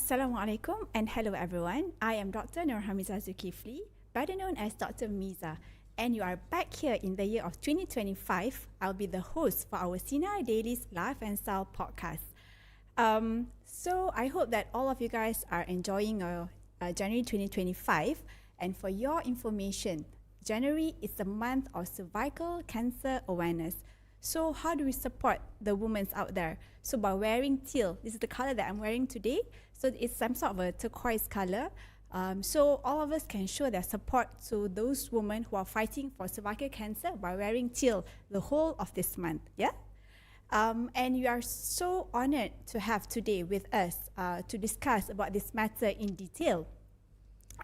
Assalamualaikum and hello everyone. I am Dr. Nurhamiza Zulkifli, better known as Dr. Miza, and you are back here in the year of 2025. I'll be the host for our Sinar Daily's Life and Style podcast. So I hope that all of you guys are enjoying January 2025. And for your information, January is the month of cervical cancer awareness. So how do we support the women out there? So by wearing teal, this is the color that I'm wearing today. So it's some sort of a turquoise color. So all of us can show their support to those women who are fighting for cervical cancer by wearing teal the whole of this month. Yeah. And we are so honored to have today with us to discuss about this matter in detail.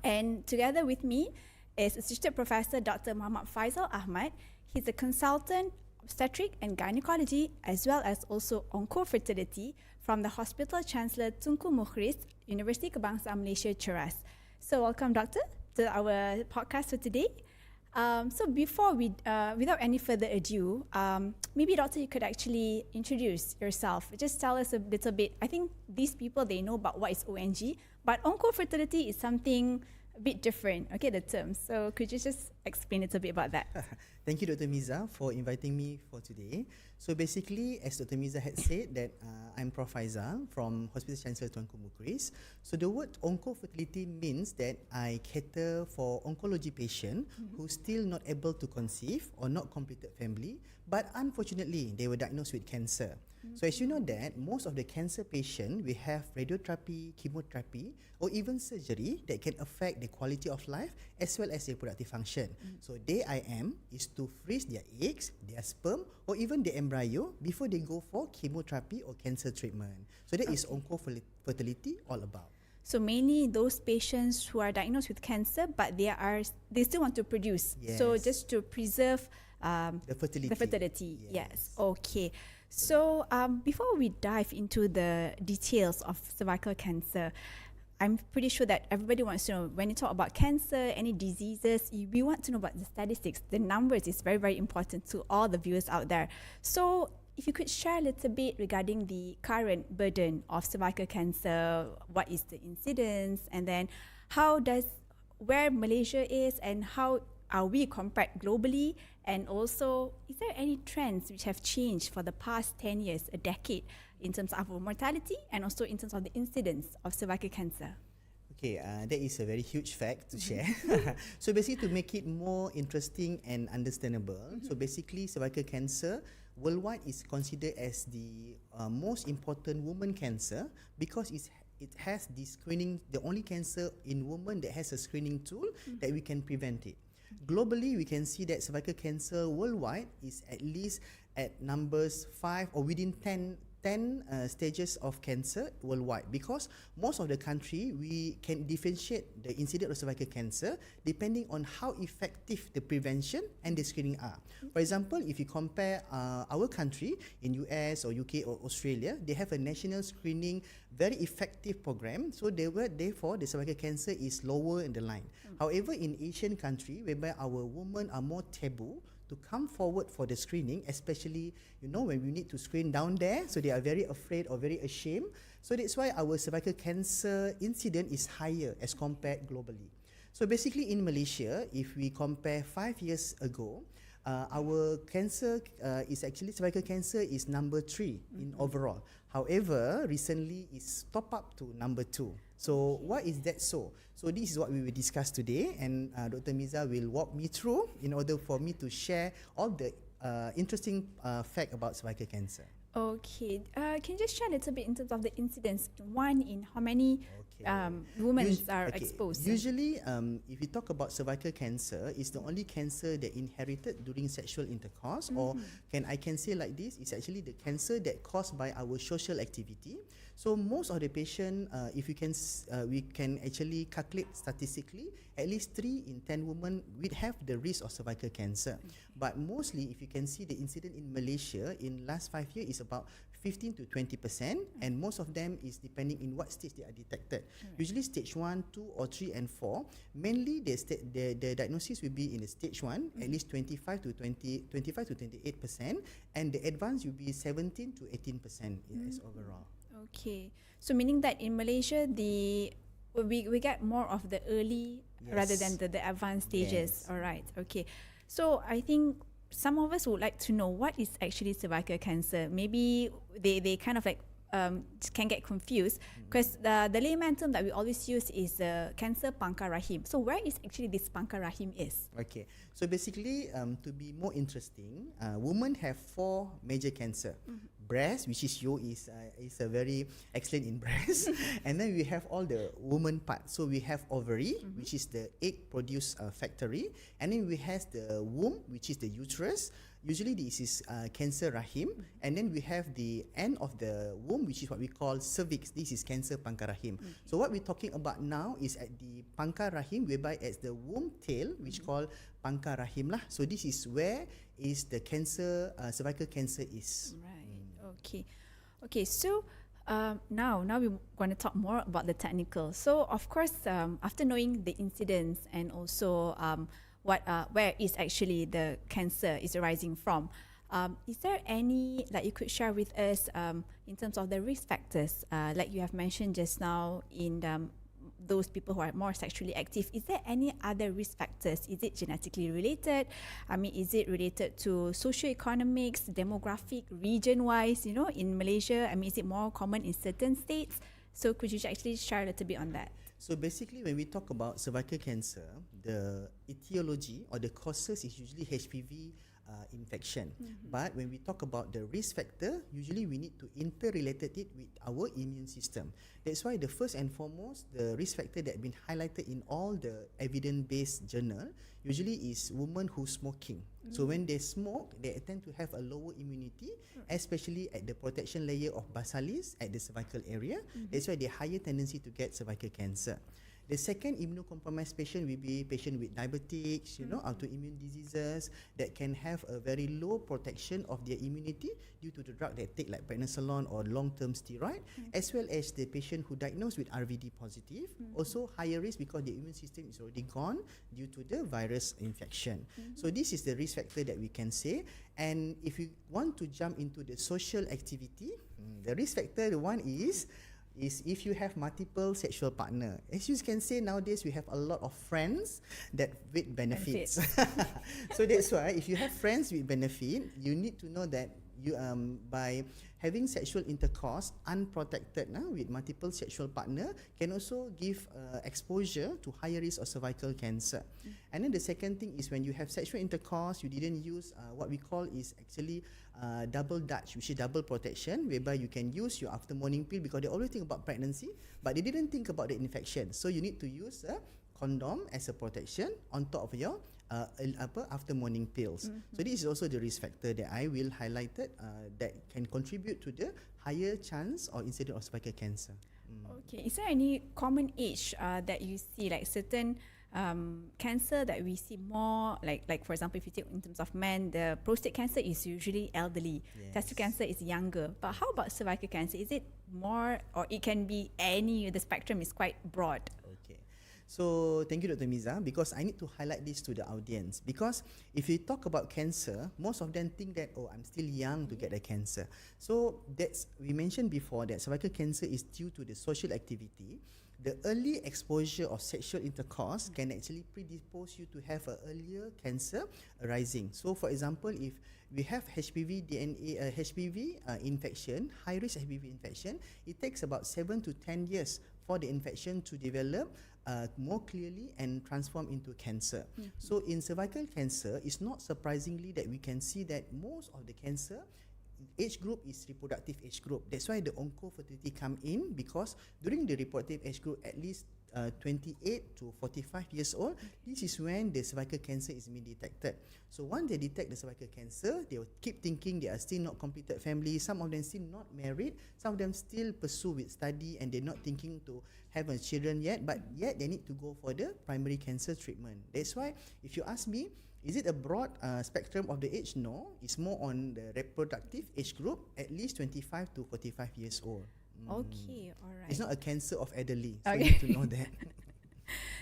And together with me is Assistant Professor Dr. Muhammad Faisal Ahmad. He's a consultant obstetric and gynecology, as well as also onco-fertility from the Hospital Chancellor Tunku Mukhris, University Kebangsaan Malaysia, Ceras. So welcome, Doctor, to our podcast for today. So before without any further ado, maybe Doctor, you could actually introduce yourself. Just tell us a little bit. I think these people, they know about what is ONG, but onco-fertility is something a bit different, okay, the term. So could you just explain a little bit about that? Thank you, Dr. Miza, for inviting me for today. So basically, as Dr. Miza had said, that I'm Prof. Faisal from Hospital Chancellor Tunku Mukhris. So the word onco-fertility means that I cater for oncology patients who still not able to conceive or not completed family, but unfortunately, they were diagnosed with cancer. So as you know that, most of the cancer patients, we have radiotherapy, chemotherapy, or even surgery that can affect the quality of life as well as their productive function. So their aim is to freeze their eggs, their sperm, or even the embryo before they go for chemotherapy or cancer treatment. So that is onco-fertility all about. So mainly those patients who are diagnosed with cancer, but they still want to produce. Yes. So just to preserve the fertility. The fertility. Yes. Okay. So before we dive into the details of cervical cancer, I'm pretty sure that everybody wants to know, when you talk about cancer, any diseases, we want to know about the statistics. The numbers is very, very important to all the viewers out there. So if you could share a little bit regarding the current burden of cervical cancer, what is the incidence, and then where Malaysia is and how are we compared globally, and also is there any trends which have changed for the past 10 years, a decade, in terms of our mortality and also in terms of the incidence of cervical cancer? Okay, that is a very huge fact to share. So basically, to make it more interesting and understandable, so basically cervical cancer worldwide is considered as the most important woman cancer because it has the screening, the only cancer in women that has a screening tool that we can prevent it. Globally, we can see that cervical cancer worldwide is at least at numbers 5 or within 10 stages of cancer worldwide, because most of the country we can differentiate the incidence of cervical cancer depending on how effective the prevention and the screening are. For example, if you compare our country in US or UK or Australia, they have a national screening very effective program, so therefore the cervical cancer is lower in the line. However, in Asian country, whereby our women are more taboo to come forward for the screening, especially, when we need to screen down there, so they are very afraid or very ashamed. So that's why our cervical cancer incidence is higher as compared globally. So basically in Malaysia, if we compare 5 years ago, our cancer is actually, cervical cancer is number 3 in overall. However, recently it's top up to number 2. So why is that so? So this is what we will discuss today, and Dr. Miza will walk me through in order for me to share all the interesting fact about cervical cancer. Okay, can you just share a little bit in terms of the incidence? One in how many women are exposed? Usually, if you talk about cervical cancer, it's the only cancer that inherited during sexual intercourse, or I can say like this, it's actually the cancer that caused by our social activity. So most of the patient, if you can, we can actually calculate statistically, at least 3 in 10 women would have the risk of cervical cancer. But mostly, if you can see the incidence in Malaysia in last 5 years is about 15 to 20%, and most of them is depending in what stage they are detected. Usually stage 1, 2 or 3 and 4, mainly the diagnosis will be in the stage 1, at least 25 to 28%, and the advanced will be 17 to 18% as overall. Okay. So meaning that in Malaysia, we get more of the early rather than Yes. the advanced stages. Yes. All right. Okay. So I think some of us would like to know what is actually cervical cancer. Maybe they kind of like can get confused because the layman term that we always use is cancer pangkar rahim. So where is actually this pangkar rahim is? Okay, so basically, to be more interesting, women have four major cancer. Breast, which is you, is a very excellent in breast, and then we have all the woman part. So we have ovary, which is the egg produce factory, and then we have the womb, which is the uterus. Usually this is cancer rahim, and then we have the end of the womb, which is what we call cervix. This is cancer pangkar rahim. So what we're talking about now is at the pangkar rahim, whereby at the womb tail, which called pangkar rahim lah. So this is where is the cancer, cervical cancer is. Right. Okay. Okay. So now we're going to talk more about the technical. So of course, after knowing the incidence and also where is actually the cancer is arising from, is there any that you could share with us in terms of the risk factors, like you have mentioned just now in those people who are more sexually active? Is there any other risk factors? Is it genetically related? I mean, is it related to socioeconomics, demographic, region-wise? You know, in Malaysia, I mean, is it more common in certain states? So could you actually share a little bit on that? So basically, when we talk about cervical cancer, the etiology or the causes is usually HPV infection. But when we talk about the risk factor, usually we need to interrelated it with our immune system. That's why the first and foremost, the risk factor that been highlighted in all the evidence-based journal usually is women who smoking. So when they smoke, they tend to have a lower immunity, especially at the protection layer of basilis at the cervical area. That's why they higher tendency to get cervical cancer. The second immunocompromised patient will be patient with diabetics, autoimmune diseases that can have a very low protection of their immunity due to the drug they take like prednisolone or long-term steroid, as well as the patient who diagnosed with RVD positive, also higher risk because the immune system is already gone due to the virus infection. So this is the risk factor that we can say. And if you want to jump into the social activity, the risk factor, the one is if you have multiple sexual partner. As you can say, nowadays we have a lot of friends that with benefits. So that's why if you have friends with benefit, you need to know that you by having sexual intercourse unprotected with multiple sexual partner can also give exposure to higher risk of cervical cancer. And then the second thing is when you have sexual intercourse, you didn't use what we call is actually double Dutch, which is double protection, whereby you can use your after morning pill because they always think about pregnancy, but they didn't think about the infection. So you need to use a condom as a protection on top of your after morning pills. So this is also the risk factor that I will highlight that can contribute to the higher chance or incidence of cervical cancer. Okay, is there any common age that you see, like certain cancer that we see more, like for example, if you take in terms of men, the prostate cancer is usually elderly, testicle cancer is younger. But how about cervical cancer? Is it more, or it can be any? The spectrum is quite broad. Okay. So thank you, Dr. Miza, because I need to highlight this to the audience. Because if you talk about cancer, most of them think that, I'm still young to get a cancer. So we mentioned before that cervical cancer is due to the social activity. The early exposure of sexual intercourse can actually predispose you to have an earlier cancer arising. So for example, if we have HPV infection, high-risk HPV infection, it takes about 7 to 10 years for the infection to develop more clearly and transform into cancer. So in cervical cancer, it's not surprisingly that we can see that most of the cancer age group is reproductive age group. That's why the oncofertility come in, because during the reproductive age group, at least 28 to 45 years old, this is when the cervical cancer is being detected. So once they detect the cervical cancer, they will keep thinking they are still not completed family. Some of them still not married. Some of them still pursue with study and they're not thinking to have a children yet, but yet they need to go for the primary cancer treatment. That's why if you ask me, is it a broad spectrum of the age? No, it's more on the reproductive age group, at least 25 to 45 years old. Okay, all right. It's not a cancer of elderly, so Okay. you need to know that.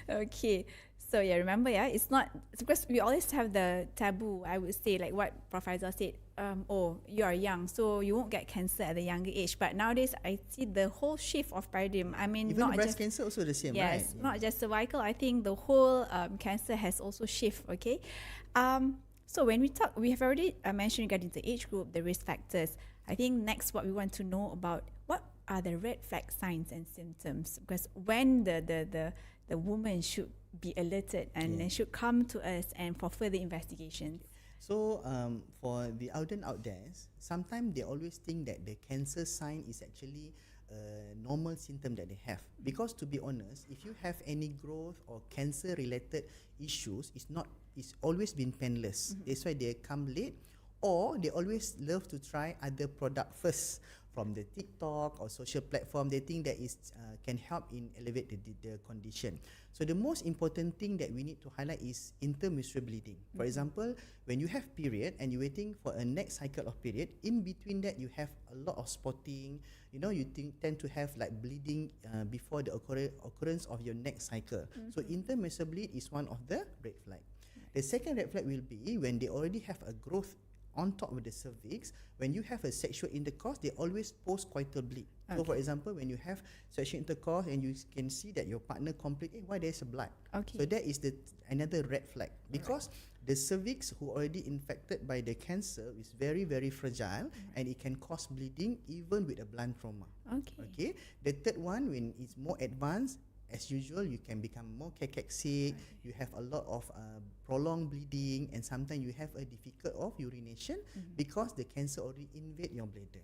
Okay, so remember, it's not, because we always have the taboo, I would say, like what Prof. Faisal said, oh, you are young, so you won't get cancer at a younger age. But nowadays, I see the whole shift of paradigm. I mean, Even not breast just cancer also the same, yes, right? not just cervical. I think the whole cancer has also shift. Okay, so when we talk, we have already mentioned regarding the age group, the risk factors. I think next, what we want to know about what are the red flag signs and symptoms, because when the woman should be alerted and they should come to us and for further investigations. So for the audience out there, sometimes they always think that the cancer sign is actually a normal symptom that they have. Because to be honest, if you have any growth or cancer related issues, it's always been painless. That's why they come late, or they always love to try other product first from the TikTok or social platform. They think that is can help in elevate the condition. So the most important thing that we need to highlight is intermenstrual bleeding. For example, when you have period and you're waiting for a next cycle of period, in between that you have a lot of spotting. You know, you tend to have like bleeding before the occurrence of your next cycle. So intermenstrual bleed is one of the red flag. The second red flag will be when they already have a growth on top of the cervix. When you have a sexual intercourse, they always postcoital bleed. So for example, when you have sexual intercourse and you can see that your partner complains, why there's a blood? So that is another red flag, because the cervix who already infected by the cancer is very, very fragile, and it can cause bleeding even with a blunt trauma. Okay. The third one, when it's more advanced, as usual, you can become more cachexic. You have a lot of prolonged bleeding, and sometimes you have a difficult of urination because the cancer already invade your bladder.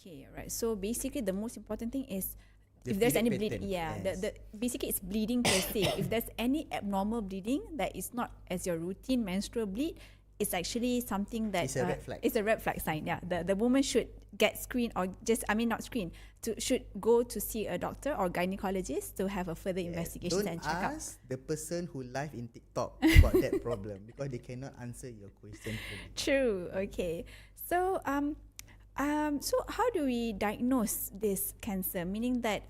Okay, right. So basically, the most important thing is The if there's any bleeding bleeding, basically it's bleeding per se. If there's any abnormal bleeding that is not as your routine menstrual bleed, it's actually something that It's a red flag. It's a red flag sign. Yeah, the woman should get screened, or not screened, should go to see a doctor or gynaecologist to have a further investigation and check up. Don't ask the person who live in TikTok about that problem, because they cannot answer your question fully. True. Okay. So so how do we diagnose this cancer? Meaning that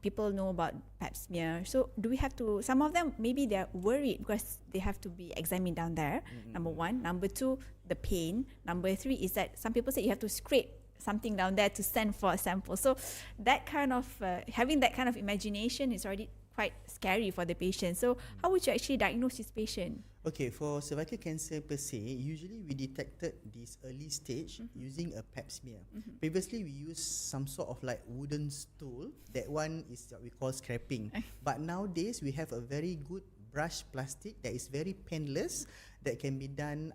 people know about pap smear. So do we have to? Some of them maybe they're worried because they have to be examined down there. Number one. Number two, the pain. Number three is that some people say you have to scrape something down there to send for a sample. So that kind of having that kind of imagination is already quite scary for the patient. So how would you actually diagnose this patient? Okay, for cervical cancer per se, usually we detected this early stage using a pap smear. Previously, we used some sort of like wooden stool. That one is what we call scraping. But nowadays, we have a very good brush plastic that is very painless, that can be done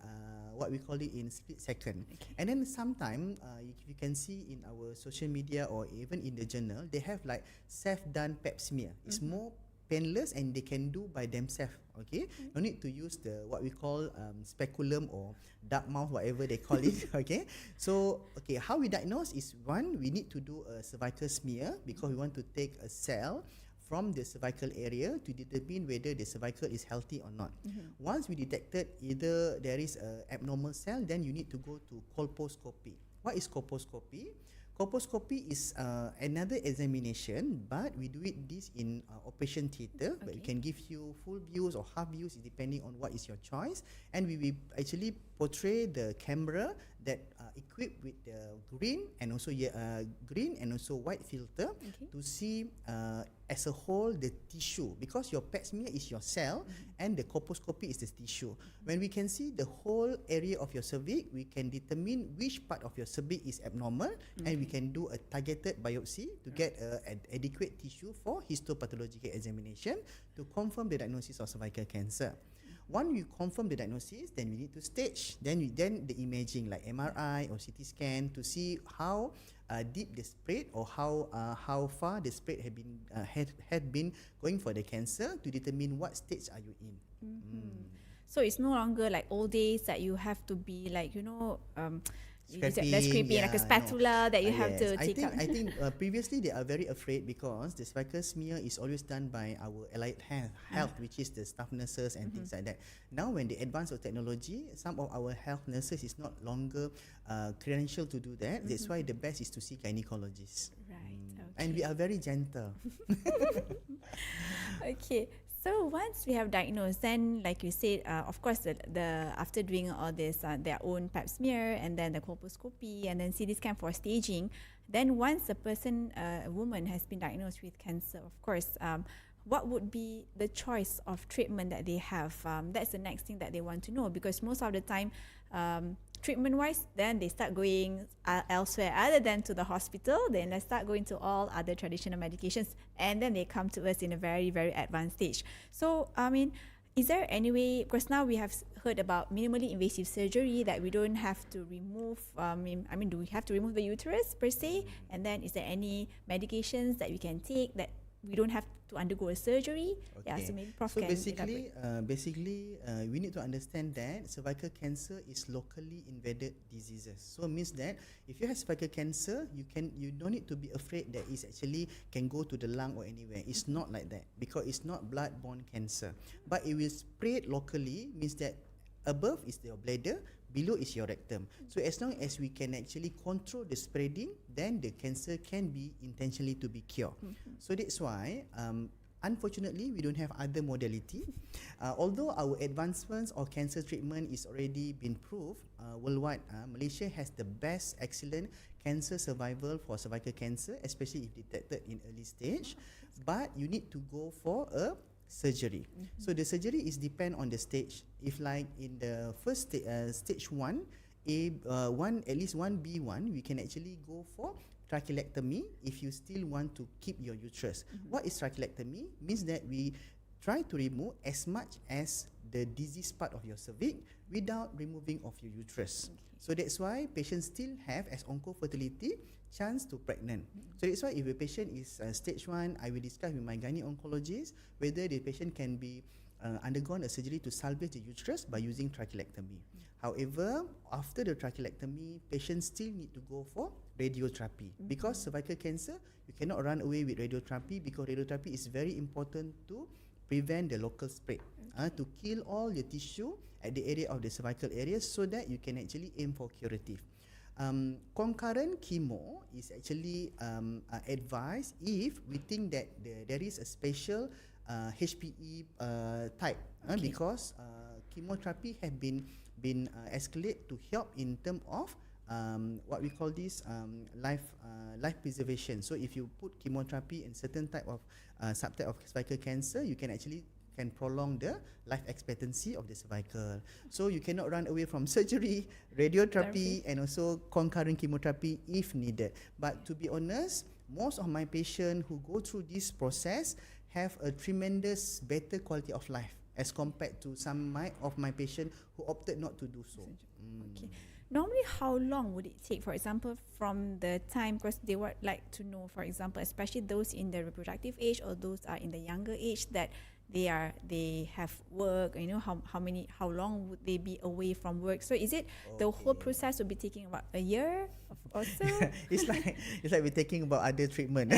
what we call it in split second. And then sometimes you can see in our social media or even in the journal, they have like self-done pap smear. It's more painless and they can do by themselves. Okay, no need to use the what we call speculum or dark mouth, whatever they call it. Okay, so how we diagnose is, one, we need to do a cervical smear, because we want to take a cell from the cervical area to determine whether the cervical is healthy or not. Once we detected either there is a abnormal cell, then you need to go to colposcopy. What is colposcopy? Colposcopy is another examination, but we do this in operation theatre. But we can give you full views or half views depending on what is your choice. And we will actually portray the camera that equipped with the green and also white filter to see as a whole the tissue, because your pap smear is your cell and the colposcopy is the tissue. When we can see the whole area of your cervix, we can determine which part of your cervix is abnormal, and we can do a targeted biopsy to get an adequate tissue for histopathological examination to confirm the diagnosis of cervical cancer. Once you confirm the diagnosis, then we need to stage. Then the imaging like MRI or CT scan to see how deep the spread, or how far the spread had been going for the cancer, to determine what stage are you in. So it's no longer like old days that you have to be like Scraping, like a spatula that you have to take out. I think previously they are very afraid, because the cervical smear is always done by our allied health, which is the staff nurses and things like that. Now, when the advance of technology, some of our health nurses is not longer credentialed to do that. That's why the best is to see gynaecologists. Right. And we are very gentle. Okay. So once we have diagnosed, then like you said, of course, the after doing all this, their own pap smear and then the colposcopy and then CT scan for staging, then once a woman has been diagnosed with cancer, of course, what would be the choice of treatment that they have? That's the next thing that they want to know, because most of the time, treatment-wise, then they start going elsewhere other than to the hospital. Then they start going to all other traditional medications, and then they come to us in a very, very advanced stage. So, I mean, is there any way, because now we have heard about minimally invasive surgery that we don't have to remove, do we have to remove the uterus per se? And then is there any medications that we can take that we don't have to undergo a surgery? Okay. Yeah, so maybe Prof So can basically, elaborate. we need to understand that cervical cancer is locally invaded diseases. So it means that if you have cervical cancer, you don't need to be afraid that it actually can go to the lung or anywhere. It's not like that, because it's not blood-borne cancer. But it will spread locally, means that above is your bladder, below is your rectum. So as long as we can actually control the spreading, then the cancer can be intentionally to be cured. So that's why, unfortunately, we don't have other modality. Although our advancements of cancer treatment is already been proved worldwide, Malaysia has the best excellent cancer survival for cervical cancer, especially if detected in early stage. But you need to go for a surgery. So the surgery is depend on the stage. If like in the first stage 1, at least 1B1, we can actually go for trachelectomy if you still want to keep your uterus. What is trachelectomy? Means that we try to remove as much as the disease part of your cervix without removing of your uterus. So that's why patients still have, as oncofertility, chance to pregnant. So that's why if a patient is stage 1, I will discuss with my gynaecologist whether the patient can be undergone a surgery to salvage the uterus by using trachelectomy. However, after the trachelectomy, patients still need to go for radiotherapy, because cervical cancer, you cannot run away with radiotherapy, because radiotherapy is very important to prevent the local spread, to kill all the tissue at the area of the cervical area, so that you can actually aim for curative. Concurrent chemo is actually advised if we think that there is a special HPE type, because chemotherapy have been escalated to help in terms of what we call this life preservation. So if you put chemotherapy in certain type of subtype of cervical cancer, you can actually prolong the life expectancy of the cervical. So you cannot run away from surgery, radiotherapy, and also concurrent chemotherapy if needed. But to be honest, most of my patients who go through this process have a tremendous better quality of life as compared to some of my patients who opted not to do so. Okay. Normally, how long would it take, for example, from the time, because they would like to know, for example, especially those in the reproductive age or those are in the younger age, that they have work, how long would they be away from work? So is it the whole process will be taking about a year or so? It's like we're taking about other treatment.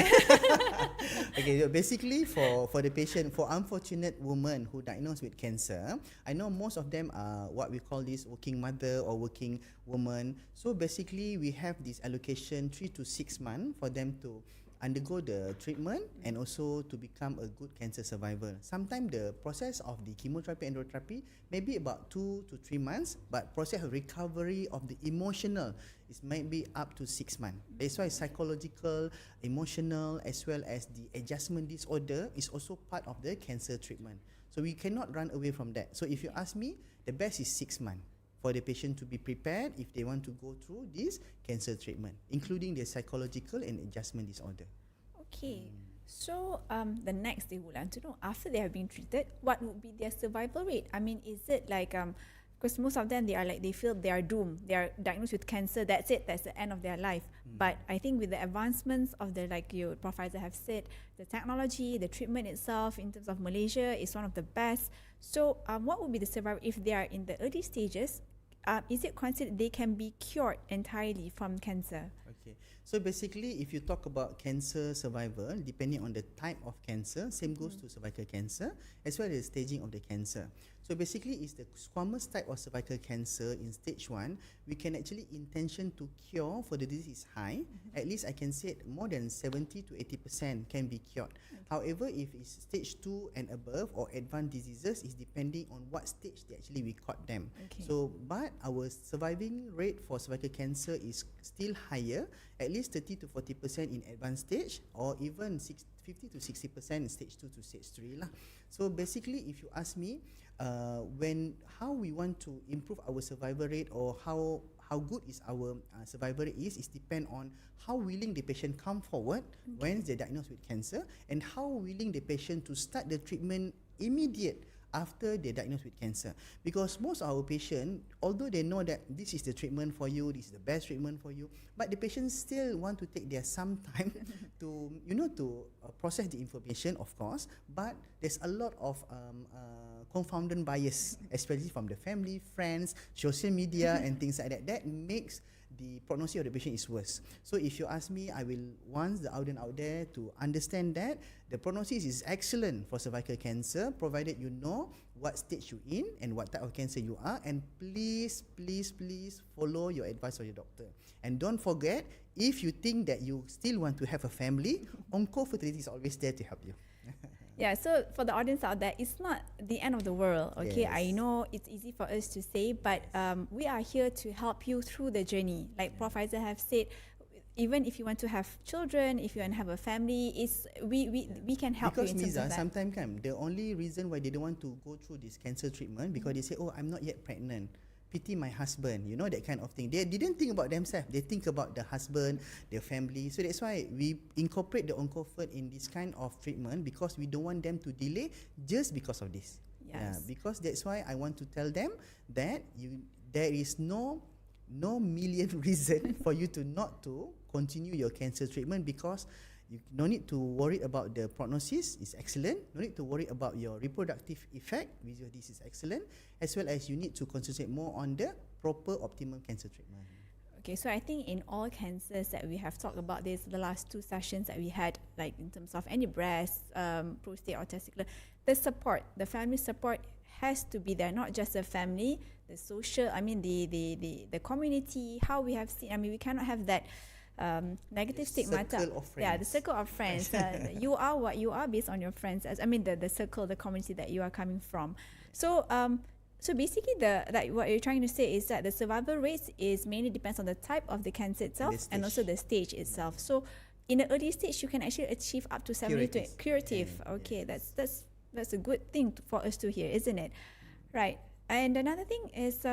Okay, so basically for the patient, for unfortunate women who diagnosed with cancer, I know most of them are what we call this working mother or working woman. So basically we have this allocation 3 to 6 months for them to undergo the treatment and also to become a good cancer survivor. Sometimes the process of the chemotherapy and radiotherapy may be about 2 to 3 months, but process of recovery of the emotional is maybe up to 6 months. That's why psychological, emotional, as well as the adjustment disorder is also part of the cancer treatment. So we cannot run away from that. So if you ask me, the best is 6 months for the patient to be prepared if they want to go through this cancer treatment, including the psychological and adjustment disorder. Okay. So the next they would like to know, after they have been treated, what would be their survival rate? I mean, is it like because most of them they feel they are doomed, they are diagnosed with cancer, that's it, that's the end of their life. But I think with the advancements of the, like you Prof Faisal have said, the technology, the treatment itself in terms of Malaysia is one of the best. So what would be the survival if they are in the early stages? Is it considered they can be cured entirely from cancer? Okay. So basically, if you talk about cancer survival, depending on the type of cancer, same goes to cervical cancer as well as staging of the cancer. So basically, it's the squamous type of cervical cancer in stage 1. We can actually intention to cure for the disease is high. At least I can say more than 70 to 80% can be cured. However, if it's stage 2 and above or advanced diseases, is depending on what stage they actually we caught them. So, but our surviving rate for cervical cancer is still higher, at least 30 to 40% in advanced stage, or even 50 to 60% in stage 2 to stage 3 lah. So basically, if you ask me, how we want to improve our survival rate, or how good is our survival rate is depend on how willing the patient come forward when they're diagnosed with cancer, and how willing the patient to start the treatment immediate after they're diagnosed with cancer. Because most of our patients, although they know that this is the treatment for you, this is the best treatment for you, but the patients still want to take their some time to process the information, of course. But there's a lot of confounded bias, especially from the family, friends, social media, and things like that. That makes the prognosis of the patient is worse. So if you ask me, I will want the audience out there to understand that the prognosis is excellent for cervical cancer, provided you know what stage you're in and what type of cancer you are. And please, please, please follow your advice of your doctor. And don't forget, if you think that you still want to have a family, Onco-fertility is always there to help you. Yeah, so for the audience out there, it's not the end of the world, okay? Yes. I know it's easy for us to say, but we are here to help you through the journey. Like Prof. Faisal have said, even if you want to have children, if you want to have a family, we can help because you in terms Miza, of that. sometimes the only reason why they don't want to go through this cancer treatment, because they say, oh, I'm not yet pregnant. Pity my husband, you know, that kind of thing. They didn't think about themselves. They think about the husband, their family. So that's why we incorporate the Oncofert in this kind of treatment, because we don't want them to delay just because of this. Yes. Yeah, because that's why I want to tell them that there is no million reason for you to not to continue your cancer treatment, because you no need to worry about the prognosis, is excellent. No need to worry about your reproductive effect, which this is excellent, as well as you need to concentrate more on the proper optimum cancer treatment. Okay, so I think in all cancers that we have talked about this, the last 2 sessions that we had, like in terms of any breast, prostate or testicular, the family support has to be there, not just the family, the social, the community, how we have seen, we cannot have that negative stigma. Yeah, the circle of friends. You are what you are based on your friends. The circle, the community that you are coming from. So basically, what you're trying to say is that the survival rates is mainly depends on the type of the cancer itself and also the stage itself. So in the early stage, you can actually achieve up to 70 to curative. Okay, yes. That's a good thing for us to hear, isn't it? Right. And another thing is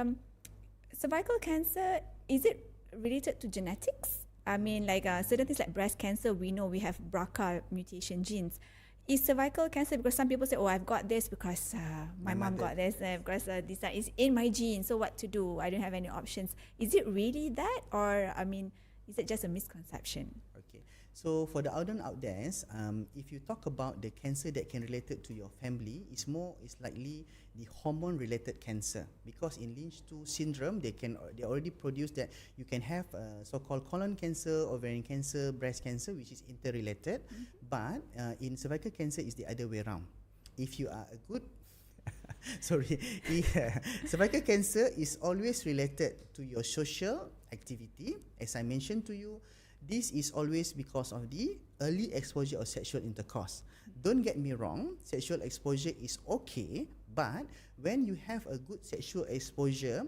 cervical cancer. Is it related to genetics? Certain things like breast cancer, we know we have BRCA mutation genes. Is cervical cancer, because some people say, oh, I've got this because my mom got this, because this is in my gene, so what to do? I don't have any options. Is it really that, or is it just a misconception? Okay. So for the audience out there, if you talk about the cancer that can relate to your family, it's likely the hormone-related cancer, because in Lynch 2 syndrome, they already produce that you can have so-called colon cancer, ovarian cancer, breast cancer, which is interrelated. But in cervical cancer, it's the other way around. If you are a good cervical cancer is always related to your social activity. As I mentioned to you, this is always because of the early exposure of sexual intercourse. Don't get me wrong, sexual exposure is okay, but when you have a good sexual exposure,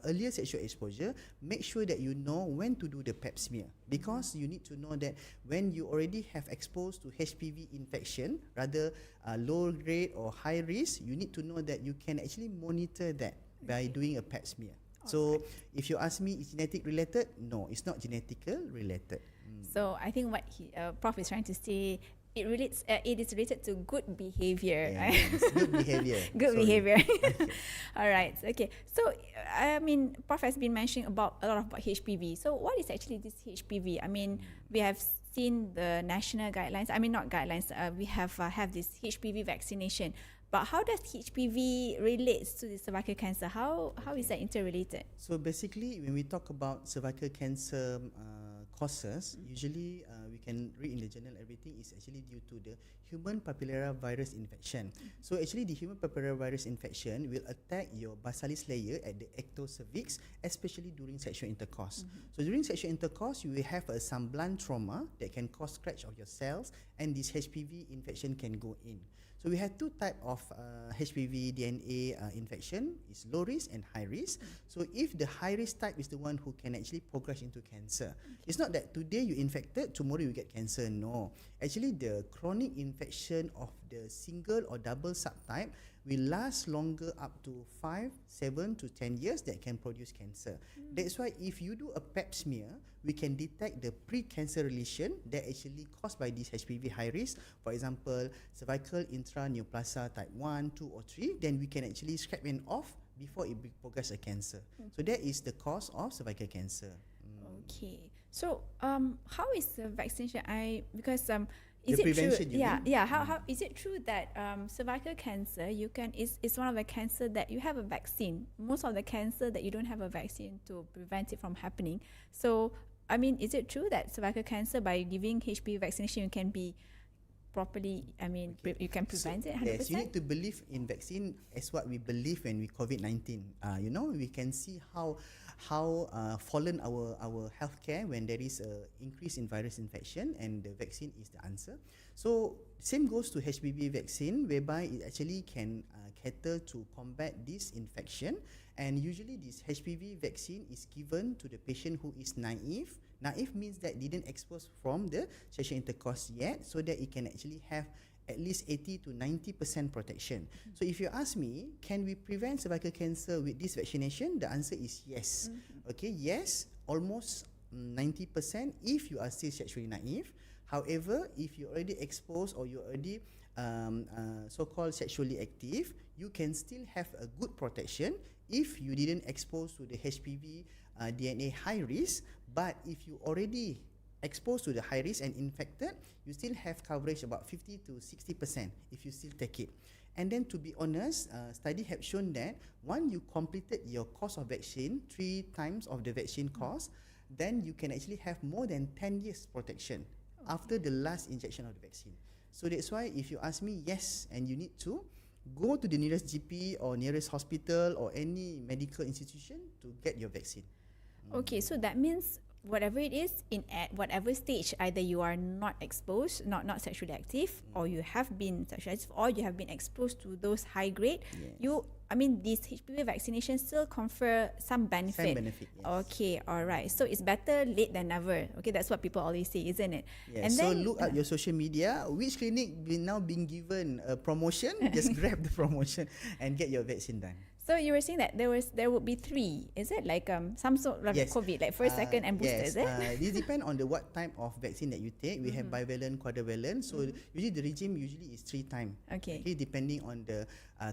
earlier sexual exposure, make sure that you know when to do the pap smear, because you need to know that when you already have exposed to HPV infection, rather low grade or high risk, you need to know that you can actually monitor that by doing a pap smear. So if you ask me, is genetic related? No, it's not genetical related. So I think what Prof is trying to say, it is related to good behavior. Yes, good behavior. Good behavior. All right. Okay. So Prof has been mentioning a lot about HPV. So what is actually this HPV? We have seen the national guidelines. Not guidelines. We have this HPV vaccination. But how does HPV relates to the cervical cancer? How is that interrelated? So basically, when we talk about cervical cancer causes, usually we can read in the journal everything is actually due to the human papillomavirus infection. So actually the human papillomavirus infection will attack your basilis layer at the ectocervix, especially during sexual intercourse. So during sexual intercourse, you will have some blunt trauma that can cause scratch of your cells, and this HPV infection can go in. So we have two types of HPV DNA infection, is low risk and high risk. So if the high risk type is the one who can actually progress into cancer, it's not that today you infected, tomorrow you get cancer. No, actually the chronic infection of the single or double subtype will last longer, up to 5, 7 to 10 years, that can produce cancer. That's why if you do a pap smear, we can detect the pre-cancer lesion that actually caused by this HPV high risk. For example, cervical intraneoplasia type 1, 2 or 3, then we can actually scrap it off before it progresses a cancer. So that is the cause of cervical cancer. Okay. So how is the vaccination? Because is The it true? prevention, you mean? How is it true that cervical cancer is one of the cancer that you have a vaccine? Most of the cancer that you don't have a vaccine to prevent it from happening. So I mean, is it true that cervical cancer, by giving HPV vaccination, you can be properly? I mean, you can prevent it 100%. Yes, you need to believe in vaccine as what we believe when we COVID-19. You know, we can see how fallen our healthcare when there is a increase in virus infection, and the vaccine is the answer. So same goes to HPV vaccine, whereby it actually can cater to combat this infection. And usually this HPV vaccine is given to the patient who is naive. Naive means that didn't expose from the sexual intercourse yet, so that it can actually have at least 80 to 90% protection. So if you ask me, can we prevent cervical cancer with this vaccination? The answer is yes. Okay, yes, almost 90% if you are still sexually naive. However, if you're already exposed or you're already so-called sexually active, you can still have a good protection if you didn't expose to the HPV DNA high risk. But if you already exposed to the high risk and infected, you still have coverage about 50 to 60% if you still take it. And then, to be honest, study have shown that once you completed your course of vaccine, 3 times of the vaccine course, then you can actually have more than 10 years protection after the last injection of the vaccine. So that's why if you ask me, yes, and you need to go to the nearest GP or nearest hospital or any medical institution to get your vaccine. Okay, so that means whatever it is, at whatever stage, either you are not exposed, not sexually active, or you have been sexually active, or you have been exposed to those high grade, this HPV vaccination still confer some benefit. Some benefit, yes. Okay, all right. So it's better late than never. Okay, that's what people always say, isn't it? Yes. And So then, look at your social media. Which clinic now being given a promotion? Just grab the promotion and get your vaccine done. So you were saying that there would be 3, is it? Like some sort of Yes. COVID, like first, second, and booster, is yes. it? This depends on the what type of vaccine that you take. We have bivalent, quadrivalent. So usually the regime is 3 times. Okay. Depending on the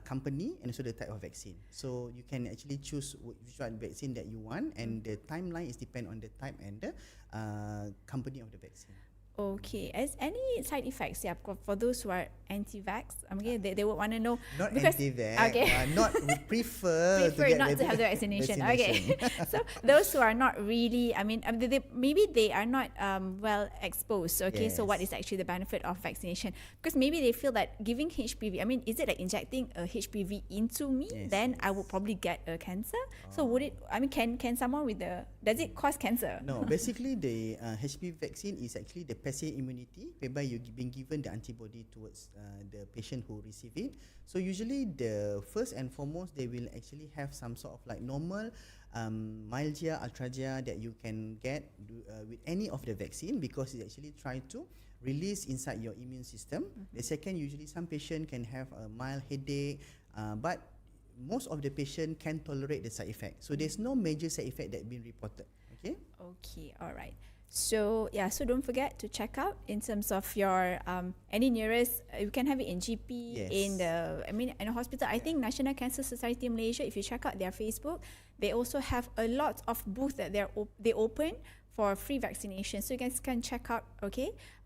company and also the type of vaccine. So you can actually choose which one vaccine that you want, and the timeline is depend on the type and the company of the vaccine. Okay. As any side effects, for those who are anti-vax, they would want to know. Not because, anti-vax. Okay. Not prefer to get not to have the vaccination. Okay. So those who are not really, maybe they are not well exposed. Okay. So what is actually the benefit of vaccination? Because maybe they feel that giving HPV, is it like injecting a HPV into me? Yes, then I will probably get a cancer. So would it? Can someone with does it cause cancer? No. Basically, the HPV vaccine is actually the passive immunity, whereby you've been given the antibody towards the patient who receive it. So usually the first and foremost, they will actually have some sort of like normal myalgia, arthralgia that you can get with any of the vaccine, because it actually try to release inside your immune system. The second, usually some patient can have a mild headache, but most of the patient can tolerate the side effect. So there's no major side effect that been reported. Okay. Okay. All right. So so don't forget to check out in terms of your any nearest. You can have it in GP, Yes. in a hospital. I think National Cancer Society of Malaysia, if you check out their Facebook, they also have a lot of booths that they open for free vaccination. So you guys can check out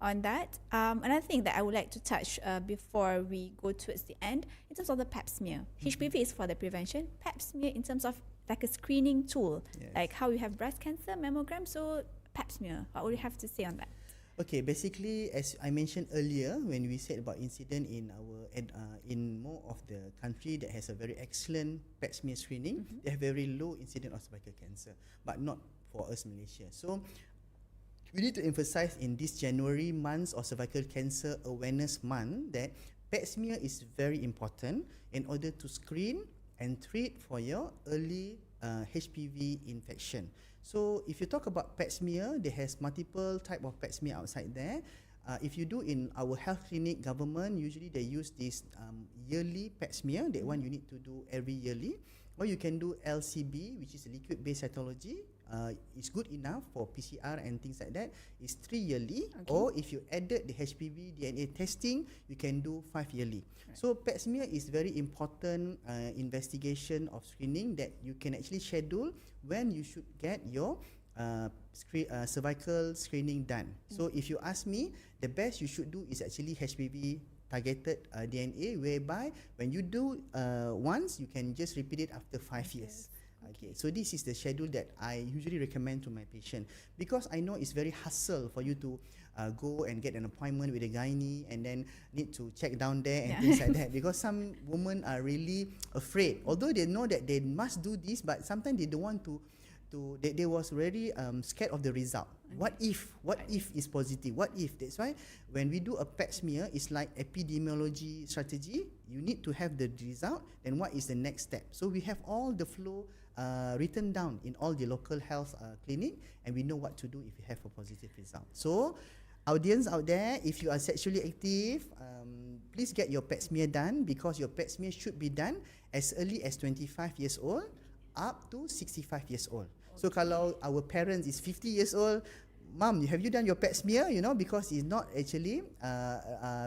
on that. Another thing that I would like to touch before we go towards the end, in terms of the pap smear. HPV is for the prevention. Pap smear in terms of like a screening tool, Yes. like how you have breast cancer, mammogram. So pap smear? What would you have to say on that? Okay, basically, as I mentioned earlier, when we said about incident in our in more of the country that has a very excellent pap smear screening, they have very low incident of cervical cancer, but not for us Malaysia. So we need to emphasize in this January month or cervical cancer awareness month that pap smear is very important in order to screen and treat for your early HPV infection. So if you talk about pap smear, there has multiple type of pap smear outside there. If you do in our health clinic government, usually they use this yearly pap smear. That one you need to do every yearly. Or you can do LCB, which is liquid-based cytology. It's good enough for PCR and things like that. It's 3 yearly. Okay. Or if you added the HPV DNA testing, you can do 5 yearly. Right. So pap smear is very important investigation of screening that you can actually schedule when you should get your cervical screening done. So if you ask me, the best you should do is actually HPV targeted DNA, whereby when you do once, you can just repeat it after 5 years. Okay, so this is the schedule that I usually recommend to my patient, because I know it's very hassle for you to go and get an appointment with a gynae and then need to check down there and things like that, because some women are really afraid, although they know that they must do this, but sometimes they don't want to they was very scared of the result. What if is positive? What if? That's why when we do a pap smear, it's like epidemiology strategy. You need to have the result, then what is the next step? So we have all the flow written down in all the local health clinic, and we know what to do if we have a positive result. So audience out there, if you are sexually active, please get your pap smear done, because your pap smear should be done as early as 25 years old up to 65 years old. So kalau our parents is 50 years old, Mom, have you done your pap smear? You know, because it's not actually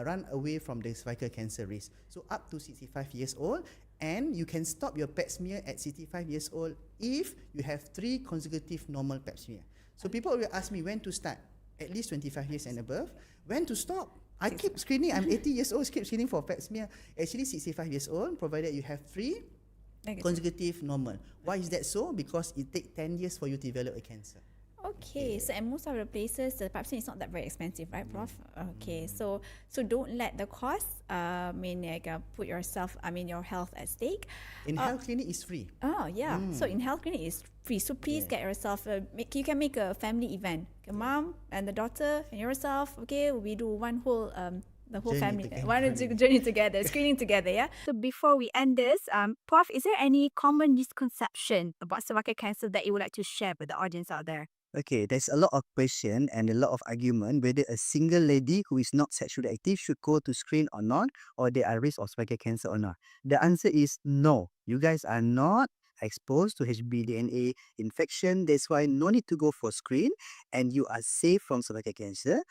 run away from the cervical cancer risk. So up to 65 years old, and you can stop your pap smear at 65 years old if you have 3 consecutive normal pap smear. So people will ask me when to start. At least 25 years and above. When to stop? I keep screening. I'm 80 years old, keep screening for pap smear. Actually 65 years old, provided you have 3 consecutive normal. Why is that so? Because it takes 10 years for you to develop a cancer. Okay, so at most of the places, the pap smear is not that very expensive, right, Prof? Okay, so don't let the cost put yourself, your health at stake. In health clinic is free. Oh yeah, so in health clinic is free. So please get yourself you can make a family event. Your mom and the daughter and yourself. Okay, we do one whole the whole family. Why don't you journey together, screening together, yeah? So before we end this, Prof, is there any common misconception about cervical cancer that you would like to share with the audience out there? Okay, there's a lot of question and a lot of argument whether a single lady who is not sexually active should go to screen or not, or they are at risk of cervical cancer or not. The answer is no. You guys are not exposed to HB DNA infection. That's why no need to go for screen, and you are safe from cervical cancer.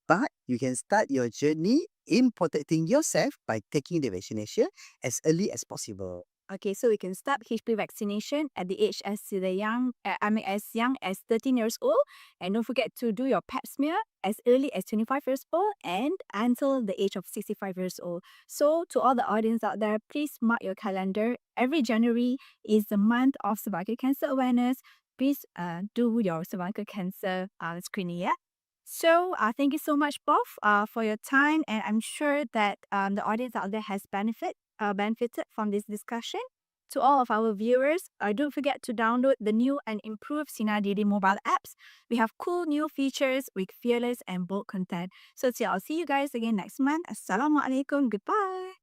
But you can start your journey in protecting yourself by taking the vaccination as early as possible. Okay, so we can start HPV vaccination at the age as young as 13 years old, and don't forget to do your pap smear as early as 25 years old and until the age of 65 years old. So to all the audience out there, please mark your calendar. Every January is the month of cervical cancer awareness. Please do your cervical cancer screening, yeah? So thank you so much, Prof, for your time, and I'm sure that the audience out there has benefited from this discussion. To all of our viewers, don't forget to download the new and improved Sinar Daily mobile apps. We have cool new features with fearless and bold content. So I'll see you guys again next month. Assalamualaikum. Goodbye.